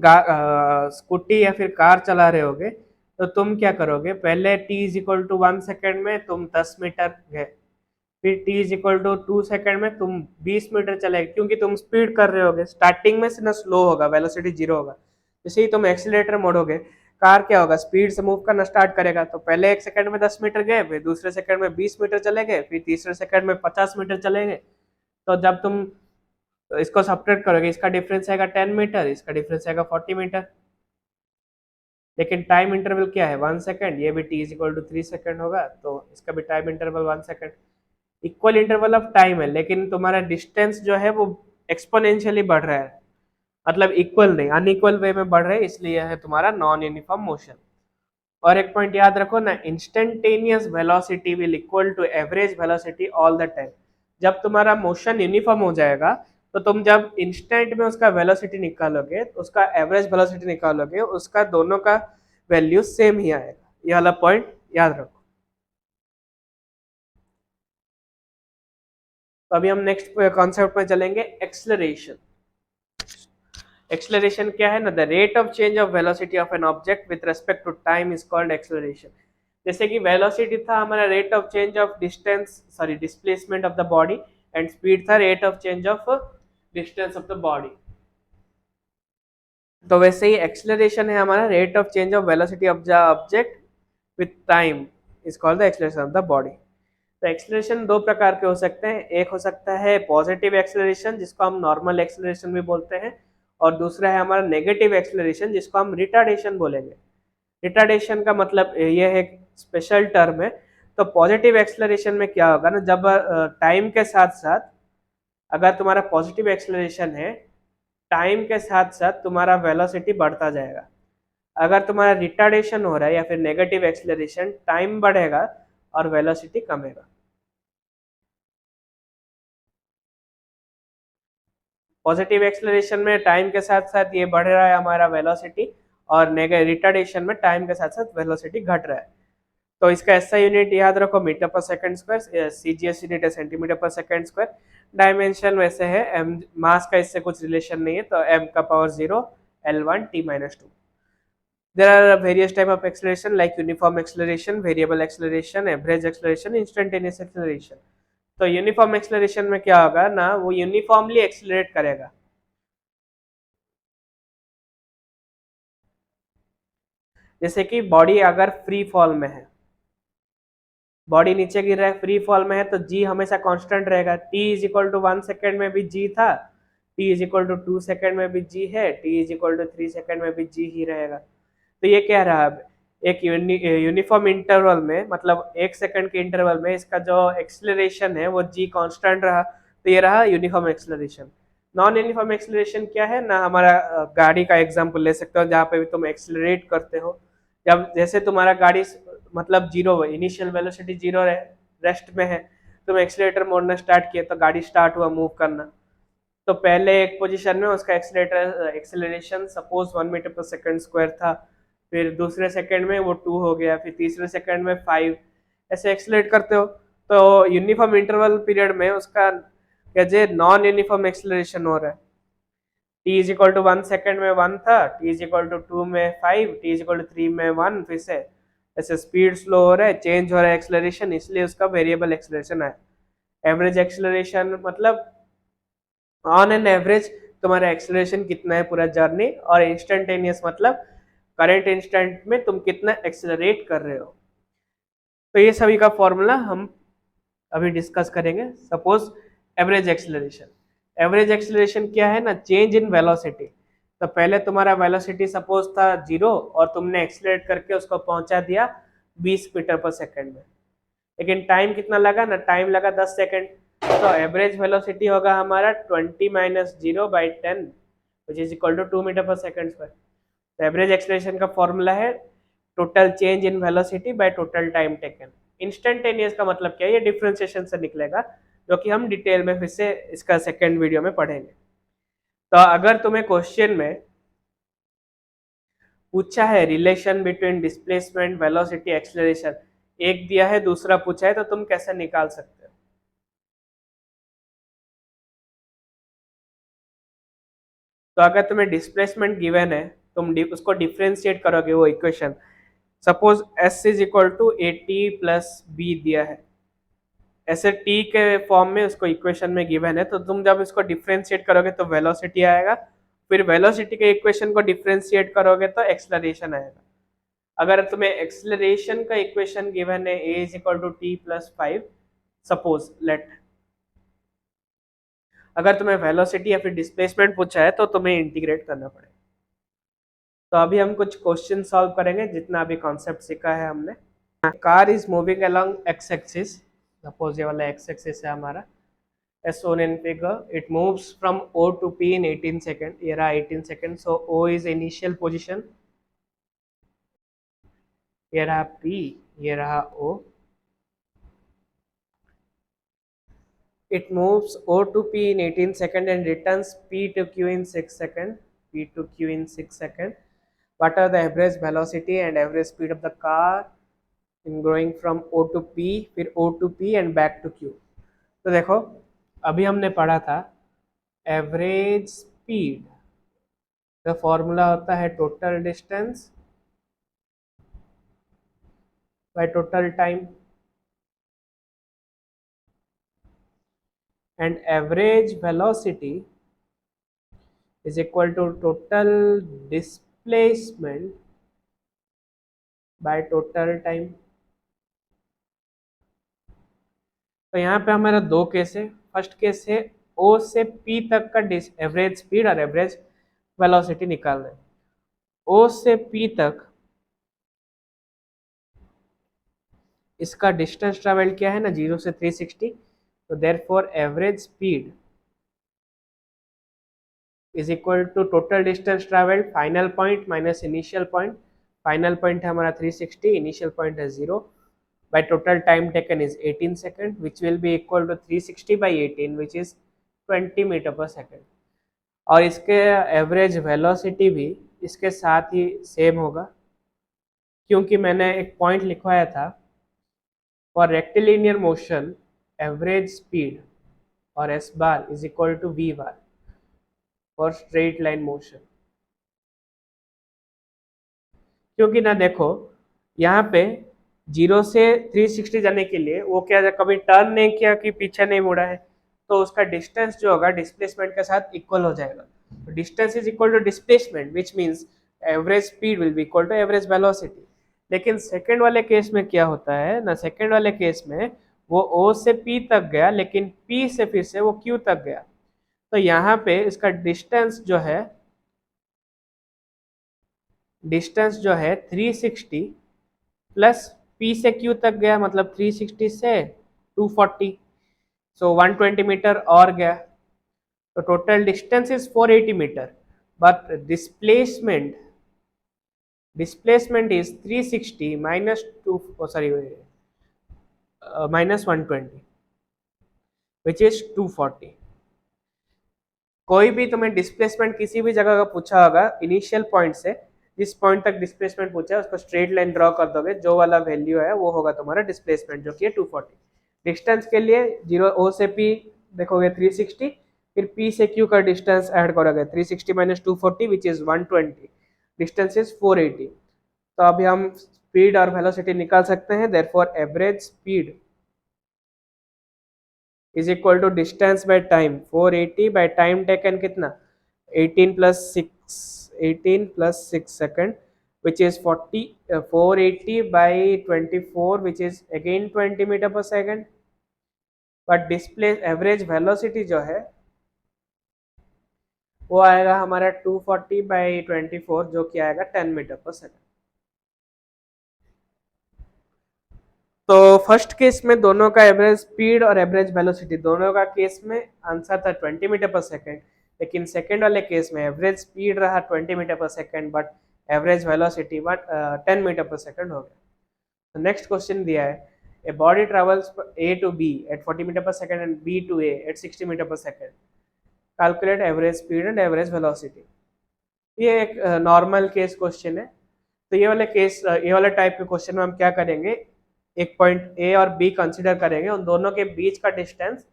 स्कूटी या फिर कार चला रहे होगे, तो तुम क्या करोगे, पहले t is equal to 1 second में तुम 10 मीटर गए, फिर t is equal to 2 second में तुम 20 मीटर चले गए, क्योंकि तुम स्पीड कर रहे होगे। स्टार्टिंग में से ना स्लो होगा, वेलोसिटी 0 होगा। जैसे ही तुम एक्सीलरेटर मोड़ोगे, कार क्या होगा, स्पीड से मूव करना स्टार्ट करेगा। तो पहले 1 सेकेंड में 10 मीटर गए, फिर दूसरे सेकेंड में 20 मीटर चले गए, फिर तीसरे सेकेंड में 50 मीटर चले गए। तो जब तुम इसको सब्ट्रैक्ट करोगे, इसका डिफरेंस आएगा 10 मीटर, इसका डिफरेंस आएगा 40 मीटर। लेकिन टाइम इंटरवल क्या है, 1 सेकेंड, ये भी t is equal to 3 second होगा, तो इसका भी time interval 1 second. Equal interval of time है, लेकिन तुम्हारा डिस्टेंस जो है वो एक्सपोनेंशियली बढ़ रहा है, मतलब इक्वल नहीं, अनइक्वल वे में बढ़ रहा है, इसलिए है तुम्हारा नॉन यूनिफॉर्म मोशन। और एक पॉइंट याद रखो ना, instantaneous velocity will equal to average velocity all the time. जब तुम्हारा मोशन यूनिफॉर्म हो जाएगा, तो तुम जब इंस्टेंट में उसका वेलोसिटी निकालोगे, उसका एवरेज वेलोसिटी निकालोगे, उसका दोनों का वैल्यू सेम ही आएगा। ये वाला पॉइंट याद रखो। तो अभी हम नेक्स्ट कॉन्सेप्ट में चलेंगे, एक्सेलरेशन। एक्सेलरेशन क्या है ना, the rate of change of velocity of an object with respect to time is called acceleration. जैसे कि वेलोसिटी था हमारा rate of change of distance, sorry displacement of the body, and speed था rate of change of distance of the body. तो वैसे ही acceleration है हमारा rate of change of velocity of the object with time, is called the acceleration of the body. तो acceleration दो प्रकार के हो सकते हैं, एक हो सकता है पॉजिटिव एक्सेलरेशन जिसको हम नॉर्मल एक्सेलरेशन भी बोलते हैं, और दूसरा है हमारा नेगेटिव एक्सेलरेशन जिसको हम रिटार्डेशन बोलेंगे। रिटार्डेशन का मतलब ये है एक स्पेशल टर्म है। तो पॉजिटिव एक्सेलरेशन में क्या होगा ना, जब टाइम के साथ साथ अगर तुम्हारा पॉजिटिव एक्सेलरेशन है, टाइम के साथ साथ तुम्हारा वेलोसिटी बढ़ता जाएगा। अगर तुम्हारा रिटार्डेशन हो रहा है या फिर नेगेटिव एक्सेलरेशन, टाइम बढ़ेगा और वेलोसिटी कमेगा। पॉजिटिव एक्सेलरेशन में टाइम के साथ साथ ये बढ़ रहा है हमारा वेलोसिटी, और रिटार्डेशन में टाइम के साथ साथ वेलोसिटी घट रहा है। तो इसका ऐसा यूनिट याद रखो, metre per second square, CGS unit है सेंटीमीटर पर सेकंड स्क्वायर। डायमेंशन वैसे है एम, मास का इससे कुछ रिलेशन नहीं है, तो m का power 0, L1 t-2। There are various type of acceleration like uniform acceleration, variable acceleration, average acceleration, instantaneous acceleration। तो यूनिफॉर्म एक्सेलरेशन में क्या होगा ना, वो यूनिफॉर्मली एक्सेलरेट करेगा। जैसे कि बॉडी अगर फ्री फॉल में है, बॉडी नीचे गिर रहा है, फ्री फॉल में है, तो जी हमेशा कांस्टेंट रहेगा। T is equal to 1 second में भी जी था, t is equal to 2 second में भी जी है, t is equal to 3 second में भी जी ही रहेगा। तो ये क्या रहा, एक यूनिफॉर्म इंटरवल में, मतलब 1 सेकंड के इंटरवल में इसका जो एक्सेलरेशन है वो जी कांस्टेंट रहा, तो ये रहा uniform acceleration. Non uniform acceleration क्या है ना, हमारा गाड़ी का एग्जांपल ले सकते हो, जहाँ पे भी तुम एक्सेलरेट करते हो, जब जैसे तुम्हारा गाड़ी मतलब zero initial velocity zero rest में है, तुम एक्सीलरेटर मोड़ना स्टार्ट किए तो गाड़ी स्टार्ट हुआ मूव करना, तो पहले एक पोजीशन में उसका acceleration suppose 1 metre per second square था, फिर दूसरे सेकंड में वो 2 हो गया, फिर तीसरे सेकंड में 5, ऐसे एक्सेलरेट करते हो। तो यूनिफॉर्म इंटरवल पीरियड में उसका क्या नॉन यूनिफॉर्म एक्सेलरेशन हो रहा है। T is equal to 1 second में 1 था, टी इज इक्वल टू 2 में 5, टी इज इक्वल टू 3 में 1, फिर से ऐसे स्पीड स्लो हो रहा है, चेंज हो रहा है एक्सेलरेशन, इसलिए उसका वेरिएबल एक्सेलरेशन है। एवरेज एक्सेलरेशन मतलब ऑन एन एवरेज तुम्हारा एक्सेलरेशन कितना है पूरा जर्नी, और इंस्टेंटेनियस मतलब करंट इंस्टेंट में तुम कितना एक्सेलरेट कर रहे हो। तो ये सभी का फॉर्मूला हम अभी डिस्कस करेंगे। Suppose average acceleration, average acceleration क्या है ना, चेंज इन वेलोसिटी। तो पहले तुम्हारा वेलोसिटी सपोज था 0 और तुमने एक्सेलरेट करके उसको पहुंचा दिया 20 मीटर पर सेकंड में, लेकिन टाइम कितना लगा ना, टाइम लगा 10 सेकंड। तो एवरेज वेलोसिटी होगा हमारा 20 - 0/10 which is equal to 2 metre per second square. तो एवरेज एक्सेलरेशन का फॉर्मूला है total change in velocity by total time taken. Instantaneous का मतलब क्या है, ये डिफरेंशिएशन से निकलेगा, जो कि हम डिटेल में फिर से इसका सेकंड वीडियो में पढ़ेंगे। तो अगर तुम्हें क्वेश्चन में पूछा है relation between displacement velocity acceleration, एक दिया है दूसरा पूछा है, तो तुम कैसे निकाल सकते हो। तो अगर तुम्हें डिस्प्लेसमेंट गिवन है, तुम उसको डिफ्रेंशिएट करोगे वो equation, suppose s is equal to a t plus b दिया है, ऐसे t के फॉर्म में उसको इक्वेशन में गिवन है, तो तुम जब इसको डिफ्रेंशिएट करोगे तो वेलोसिटी आएगा, फिर वेलोसिटी के इक्वेशन को डिफ्रेंशिएट करोगे तो एक्सेलरेशन आएगा। अगर तुम्हें एक्सेलरेशन का इक्वेशन गिवन है a is equal to t plus 5, suppose let, अगर तुम्हें वेलोसिटी या फिर डिस्प्लेसमेंट पूछा है तो तुम्हें इंटीग्रेट करना पड़ेगा। तो अभी हम कुछ क्वेश्चन सॉल्व करेंगे जितना अभी कॉन्सेप्ट सीखा है हमने। Car is moving along x axis, suppose ये वाला एक्स एक्सिस है हमारा, as shown in figure. It moves from O to P in 18 seconds. ये रहा 18 seconds. So O is initial position. ये रहा P, ये रहा O. It moves O to P in 18 seconds and returns P to Q in 6 seconds. P to Q in 6 seconds. What are the average velocity and average speed of the car in going from O to P, फिर O to P and back to Q. तो देखो अभी हमने पढ़ा था average speed का formula होता है total distance by total time, and average velocity is equal to total displacement by total time। तो यहाँ पे हमारा दो केस है। फर्स्ट केस है O से P तक का एवरेज स्पीड और एवरेज वेलोसिटी निकालना है। O से P तक इसका डिस्टेंस ट्रेवल क्या है ना, 0 से 360, तो therefore average speed is equal to total distance travelled final point minus initial point. Final point है हमारा 360, इनिशियल पॉइंट है 0, by total time taken is 18 second, which will be equal to 360 by 18, which is 20 metre per second. और इसके average velocity भी इसके साथ ही same होगा, क्योंकि मैंने एक पॉइंट लिखवाया था for rectilinear motion average speed और S bar is equal to V bar for straight line motion. क्योंकि ना देखो यहाँ पे 0 से 360 जाने के लिए वो क्या कभी टर्न नहीं किया कि पीछे नहीं मुड़ा है, तो उसका डिस्टेंस जो होगा डिस्प्लेसमेंट के साथ इक्वल हो जाएगा। Distance is equal to displacement, which means average speed will be equal to average velocity. लेकिन सेकंड वाले केस में क्या होता है ना, सेकंड वाले केस में वो O से P तक गया, लेकिन P से फिर से वो Q तक गया। तो यहाँ पे इसका डिस्टेंस जो है 360 प्लस P से Q तक गया, मतलब 360 से 240, सो 120 मीटर और गया। तो total distance is 480 metre, but displacement is 360 minus two sorry minus 120 which is 240। कोई भी तुम्हें डिस्प्लेसमेंट किसी भी जगह का पूछा होगा इनिशियल पॉइंट से जिस पॉइंट तक डिस्प्लेसमेंट पूछा है उसको स्ट्रेट लाइन ड्रॉ कर दोगे, जो वाला वैल्यू है वो होगा तुम्हारा डिस्प्लेसमेंट, जो कि है 240। डिस्टेंस के लिए 0 O से P देखोगे 360, फिर P से Q का डिस्टेंस ऐड करोगे 360 minus 240 which is 120, distance is 480। तो अभी हम स्पीड और वेलोसिटी निकाल सकते हैं। Therefore average speed is equal to distance by time, 480 by time taken कितना 18 plus 6 second which is 480 by 24 which is again 20 metre per second. But display average velocity जो है वो आएगा हमारा 240 बाई 24 जो कि आएगा 10 मीटर पर सेकंड। तो फर्स्ट केस में दोनों का एवरेज स्पीड और एवरेज वेलोसिटी दोनों का केस में आंसर था 20 मीटर पर सेकंड, लेकिन सेकंड वाले केस में एवरेज स्पीड रहा 20 metre per second but average velocity 10 metre per second हो गया। तो नेक्स्ट क्वेश्चन दिया है a body travels A to B at 40 metre per second and B to A at 60 metre per second, calculate average speed and average velocity. ये एक normal case question है। तो ये वाले टाइप के क्वेश्चन में हम क्या करेंगे, एक पॉइंट ए और बी कंसीडर करेंगे, उन दोनों के बीच का डिस्टेंस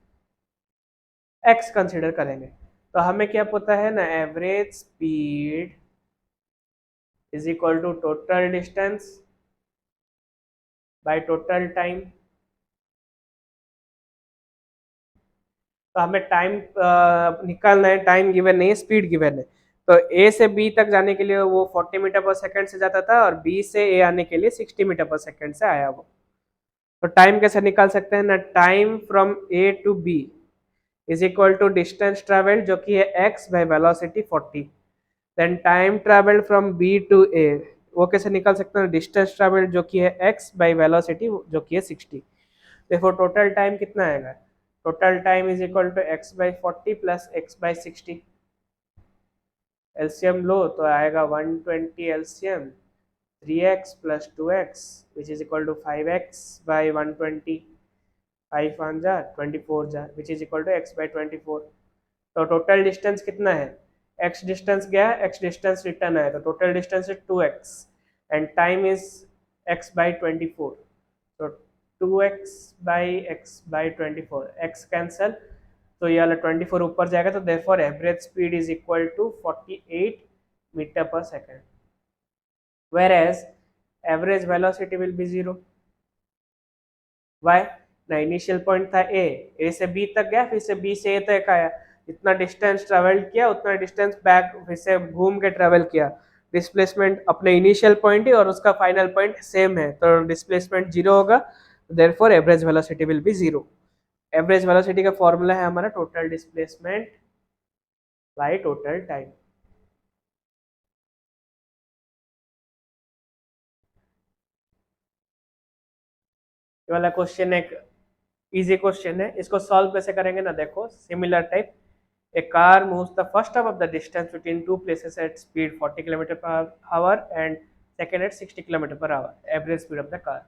एक्स कंसीडर करेंगे। तो हमें क्या पता है ना, average speed is equal to total distance by total time. तो हमें टाइम निकालना है, टाइम गिवन नहीं है, स्पीड गिवन है। तो ए से बी तक जाने के लिए वो 40 मीटर पर सेकंड से जाता था और बी से ए आने के लिए 60 मीटर पर सेकंड से आया वो। तो टाइम कैसे निकाल सकते हैं ना, time from A to B is equal to distance travelled जो कि है X by velocity 40, then time travelled from B to A वो कैसे निकाल सकते हैं, डिस्टेंस ट्रेवल्ड जो कि है एक्स बाय वेलोसिटी जो कि है 60। देखो टोटल टाइम कितना आएगा, total time is equal to X by 40 plus X by 60। LCM लो तो आएगा 120 LCM 3x plus 2x which is equal to 5x by 120, 5 1 जा 24 जा which is equal to x by 24। तो टोटल डिस्टेंस कितना है, x डिस्टेंस गया, x distance return आया, तो total distance is 2x and time is x by 24। तो 2x by x by 24, x cancel तो ये वाला 24 ऊपर जाएगा, तो therefore average speed is equal to 48 metre per second, whereas average velocity वेलोसिटी विल बी 0। वाई ना, इनिशियल पॉइंट था ए से बी तक गया, फिर से बी से ए तक आया, जितना डिस्टेंस ट्रेवल किया उतना डिस्टेंस बैक फिर से घूम के ट्रेवल किया। डिस्प्लेसमेंट अपने इनिशियल पॉइंट ही और उसका फाइनल पॉइंट सेम है, तो डिस्प्लेसमेंट 0 होगा, देयरफॉर एवरेज वेलोसिटी विल बी 0। एवरेज वेलोसिटी का फॉर्मूला है हमारा total displacement by total time. ये वाला क्वेश्चन एक इजी क्वेश्चन है, इसको सॉल्व कैसे करेंगे ना, देखो similar type. A car moves the first half of the distance between two places at speed 40 kilometre per hour and second at 60 kilometre per hour, average speed of the car.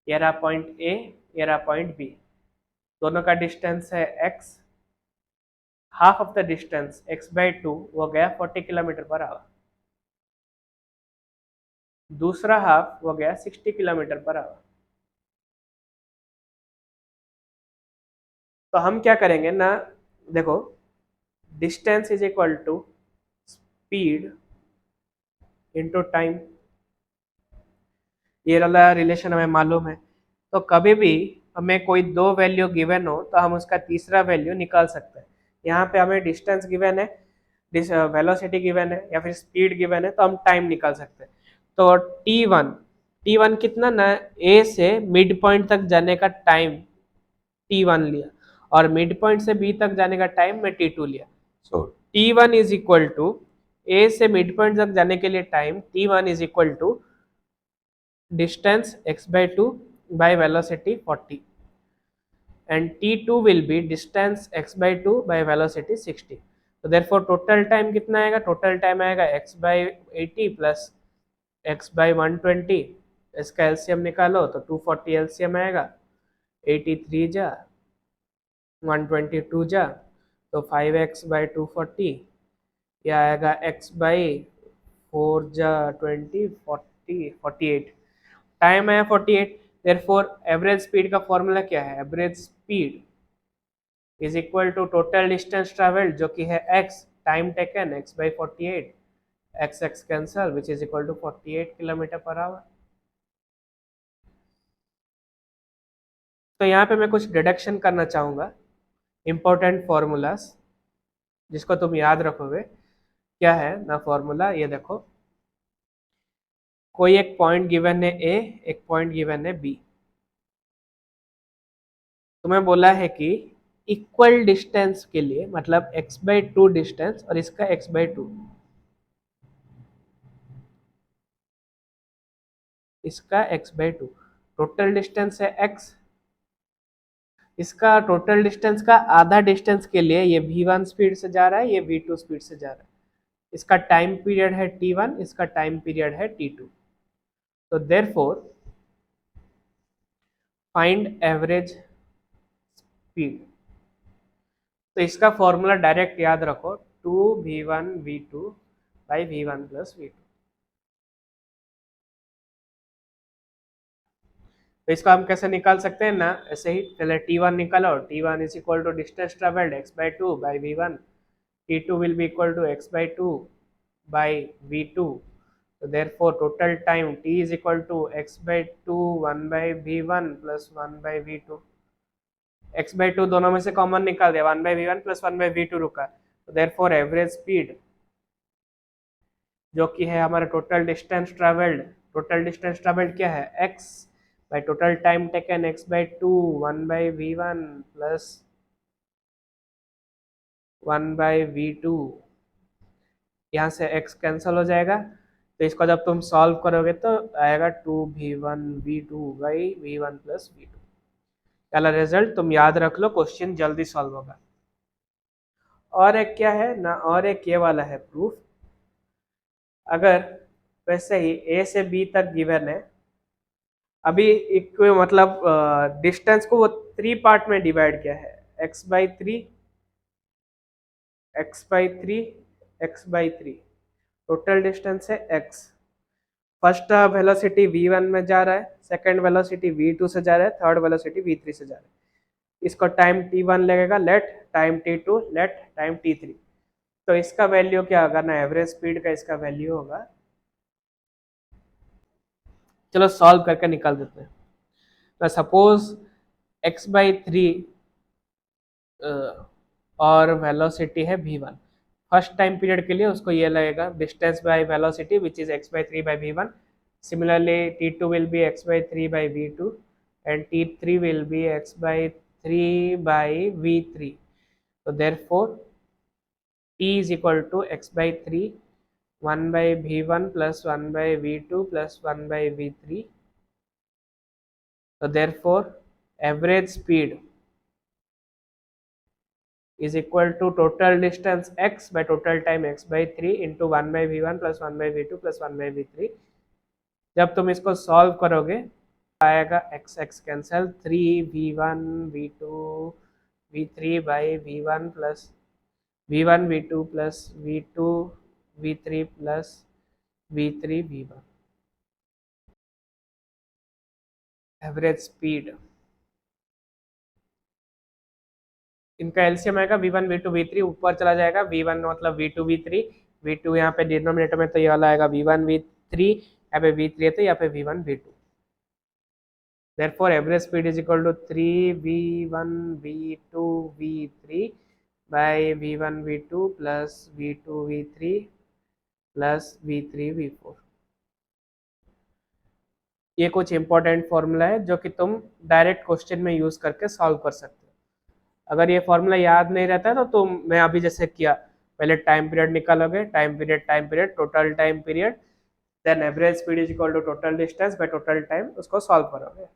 ये रहा point A, ये रहा point B, दोनों का distance है x, half of the distance x by 2 वो गया 40 kilometre per our, दूसरा हाफ वो गया 60 किलोमीटर पर आवर। तो हम क्या करेंगे ना, देखो distance is equal to speed into time, ये वाला रिलेशन हमें मालूम है। तो कभी भी हमें कोई दो वैल्यू गिवन हो तो हम उसका तीसरा वैल्यू निकाल सकते हैं। यहाँ पे हमें डिस्टेंस गिवन है, वेलोसिटी गिवन है या फिर स्पीड गिवन है, तो हम टाइम निकाल सकते हैं। तो T1 T1 कितना ना, ए से मिड पॉइंट तक जाने का टाइम T1 लिया और मिड पॉइंट से बी तक जाने का टाइम मैं T2 लिया। So T1 is equal to A से मिड पॉइंट तक जाने के लिए time T1 is equal to distance x/2 by velocity 40 and T2 will be distance x/2 by velocity 60. So therefore total time कितना आएगा, total time आएगा x/80 plus x/120, इसका LCM निकालो तो 240 एलसीएम आएगा, 83 जा 122 जा तो 5x/240, यह आएगा x/4 जा 20 40 48, टाइम आया 48। देयरफॉर एवरेज स्पीड का फॉर्मूला क्या है, average speed is equal to total distance travelled जो कि है x, time taken x/48, x x cancel which is equal to 48 kilometre per hour. तो यहाँ पे मैं कुछ डिडक्शन करना चाहूँगा, इंपॉर्टेंट फॉर्मूलाज जिसको तुम याद रखोगे। क्या है ना फॉर्मूला, ये देखो, कोई एक पॉइंट गिवन है ए, एक पॉइंट गिवन है बी, तुम्हें बोला है कि इक्वल डिस्टेंस के लिए, मतलब x/2 डिस्टेंस और इसका x/2, इसका x/2, टोटल डिस्टेंस है x, इसका टोटल डिस्टेंस का आधा डिस्टेंस के लिए ये v1 स्पीड से जा रहा है, ये v2 स्पीड से जा रहा है, इसका टाइम पीरियड है t1, इसका टाइम पीरियड है t2। तो देयरफॉर फाइंड एवरेज स्पीड, तो इसका फॉर्मूला डायरेक्ट याद रखो, 2v1v2 by v1 plus v2। तो इसको हम कैसे निकाल सकते हैं ना, ऐसे ही पहले T1 निकालो, T1 is equal to distance travelled x/2 by v1, T2 will be equal to x/2 by v2। तो therefore total time T is equal to x/2 1 by v1 plus 1 by v2, x/2 दोनों में से common निकाल दिया, 1 by v1 plus 1 by v2 रुका। तो therefore average speed जो कि है हमारा टोटल डिस्टेंस ट्रेवल्ड क्या है x by total time taken x/2 1 by v1 plus 1 by v2, यहाँ से x कैंसिल हो जाएगा। तो इसको जब तुम सॉल्व करोगे तो आएगा 2v1v2 by v1 plus v2। पहला रिजल्ट तुम याद रख लो, क्वेश्चन जल्दी सॉल्व होगा। और एक क्या है ना, और एक ये वाला है प्रूफ, अगर वैसे ही ए से बी तक गिवन है, अभी एक मतलब डिस्टेंस को वो 3 पार्ट में डिवाइड किया है, x/3 x/3 x/3, total distance है x। फर्स्ट वेलोसिटी v1 में जा रहा है, सेकंड वेलोसिटी v2 से जा रहा है, थर्ड वेलोसिटी v3 से जा रहा है। इसको टाइम t1 लगेगा, late time t2, late time t3। तो इसका वैल्यू क्या होगा ना, एवरेज स्पीड का इसका वैल्यू होगा, चलो सॉल्व करके निकाल देते हैं। तो सपोज x/3 और वेलोसिटी है v1, फर्स्ट टाइम पीरियड के लिए उसको ये लगेगा distance by velocity which is x/3 by v1। Similarly t2 will be x/3 by v2 and t3 will be x/3 by v3। so therefore t is equal to x/3 1 by v1 plus 1 by v2 plus 1 by v3। so therefore average speed is equal to total distance x by total time x/3 into 1 by v1 plus 1 by v2 plus 1 by v3। जब तुम इसको solve करोगे आएगा x x cancel, 3v1 v2 v3 by v1 plus v1 v2 plus v2 v3 plus v3 v1। Average speed, इनका LCM आएगा v1 v2 v3, ऊपर चला जाएगा v1 मतलब v2 v3, v2 यहाँ पे डिनोमिनेटर में तो ये वाला आएगा v1 v3, यहाँ पे v3 है तो यहाँ पे v1 v2। therefore average speed is equal to 3v1 v2 v3 by v1 v2 plus v2 v3 plus v3 v4। ये कुछ इंपॉर्टेंट फॉर्मूला है जो कि तुम डायरेक्ट क्वेश्चन में यूज करके सॉल्व कर सकते हो। अगर ये फॉर्मूला याद नहीं रहता है तो तुम, मैं अभी जैसे किया, पहले टाइम पीरियड निकालोगे, time period total time period, then average speed is equal to total distance by total time, उसको सॉल्व करोगे।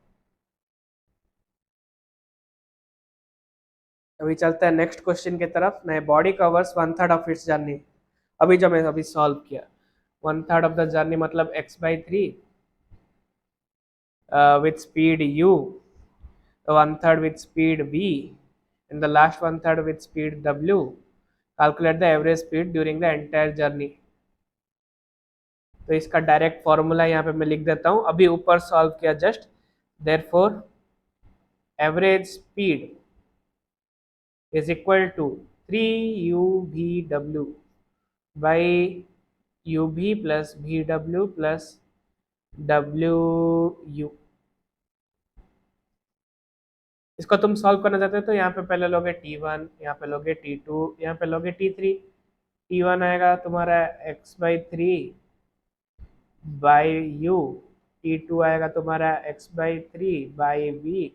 अभी चलते हैं नेक्स्ट क्वेश्चन की तरफ। नए body covers one third of its journey. अभी जो मैं अभी सॉल्व किया, one third of the journey मतलब x/3 with speed u, the one third with speed v, and the last one third with speed w. Calculate the average speed during the entire journey. तो इसका direct formula यहाँ पे मैं लिख देता हूँ, अभी ऊपर सॉल्व किया just. Therefore average speed is equal to 3UVW by UV plus VW plus WU। इसको तुम सॉल्व करना चाहते हो तो यहाँ पे पहले लोगे T1, यहाँ पे लोगे T2, यहाँ पे लोगे T3। T1 आएगा तुम्हारा x/3 बाई यू, T2 आएगा तुम्हारा x/3 बाई v,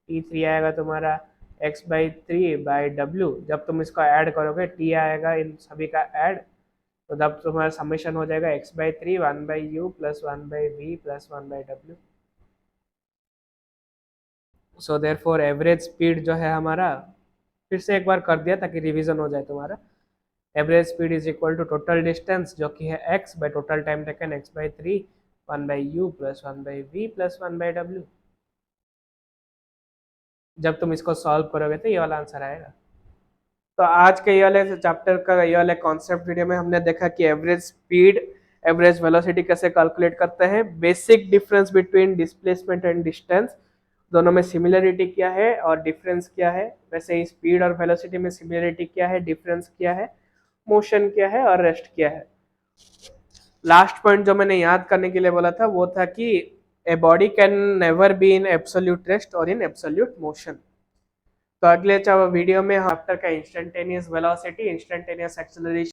T3 आएगा तुम्हारा x/3 बाई w। जब तुम इसको ऐड करोगे T आएगा इन सभी का ऐड, तो जब तुम्हारा समेशन हो जाएगा x/3 1/u plus 1/v plus 1/w। So therefore average speed जो है हमारा, फिर से एक बार कर दिया ताकि रिवीजन हो जाए तुम्हारा। Average speed is equal to total distance जो कि है x by total time taken x/3 1/u plus 1/v plus 1/w। जब तुम इसको सॉल्व करोगे तो ये वाला आंसर आएगा। तो आज के ये वाले चैप्टर का ये वाले कॉन्सेप्ट वीडियो में हमने देखा कि एवरेज स्पीड, एवरेज वेलोसिटी कैसे कैलकुलेट करते हैं, basic difference between displacement and distance, दोनों में सिमिलरिटी क्या है और डिफरेंस क्या है। वैसे ही स्पीड और वेलोसिटी में सिमिलरिटी क्या है, डिफरेंस क्या है, मोशन क्या है और रेस्ट क्या है। लास्ट पॉइंट जो मैंने याद करने के लिए बोला था वो था कि a body can never be in absolute rest और इन एब्सोल्यूट मोशन। तो अगले वीडियो में आफ्टर का इंस्टेंटेनियस वेलोसिटी, इंस्टेंटेनियस एक्सेलरेशन